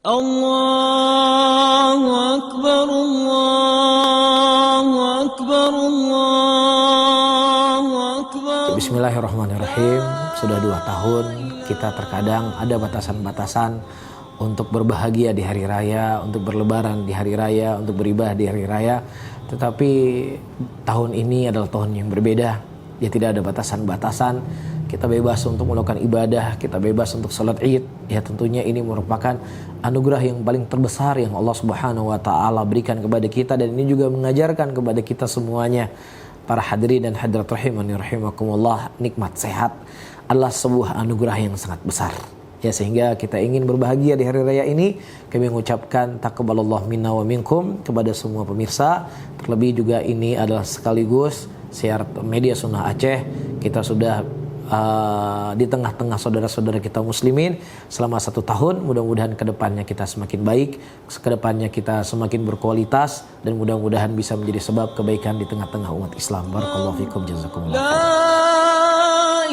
Allahu Akbar, Allahu Akbar, Allahu Akbar. Bismillahirrahmanirrahim. Sudah 2 tahun kita terkadang ada batasan-batasan untuk berbahagia di hari raya, untuk berlebaran di hari raya, untuk beribadah di hari raya. Tetapi tahun ini adalah tahun yang berbeda. Ya, tidak ada batasan-batasan. Kita bebas untuk melakukan ibadah, kita bebas untuk salat Id. Ya, tentunya ini merupakan anugerah yang paling terbesar yang Allah Subhanahu wa taala berikan kepada kita, dan ini juga mengajarkan kepada kita semuanya, para hadirin dan hadirat rahimani rahimakumullah, nikmat sehat adalah sebuah anugerah yang sangat besar. Ya, sehingga kita ingin berbahagia di hari raya ini, kami mengucapkan taqabbalallahu minna wa minkum kepada semua pemirsa. Terlebih juga ini adalah sekaligus siar media Sunnah Aceh. Kita sudah di tengah-tengah saudara-saudara kita muslimin selama 1 tahun. Mudah-mudahan kedepannya kita semakin baik, kedepannya kita semakin berkualitas, dan mudah-mudahan bisa menjadi sebab kebaikan di tengah-tengah umat Islam. Barakallahu fikum, jazakumullah khair.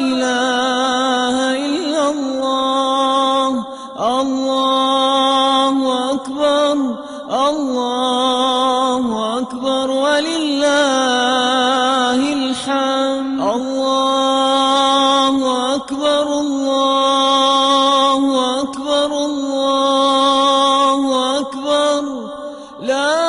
La ilaha illallah, Allahu Akbar, Allahu Akbar, walillahil hamd. Allahu Akbar, Allahu Akbar, Allahu Akbar. La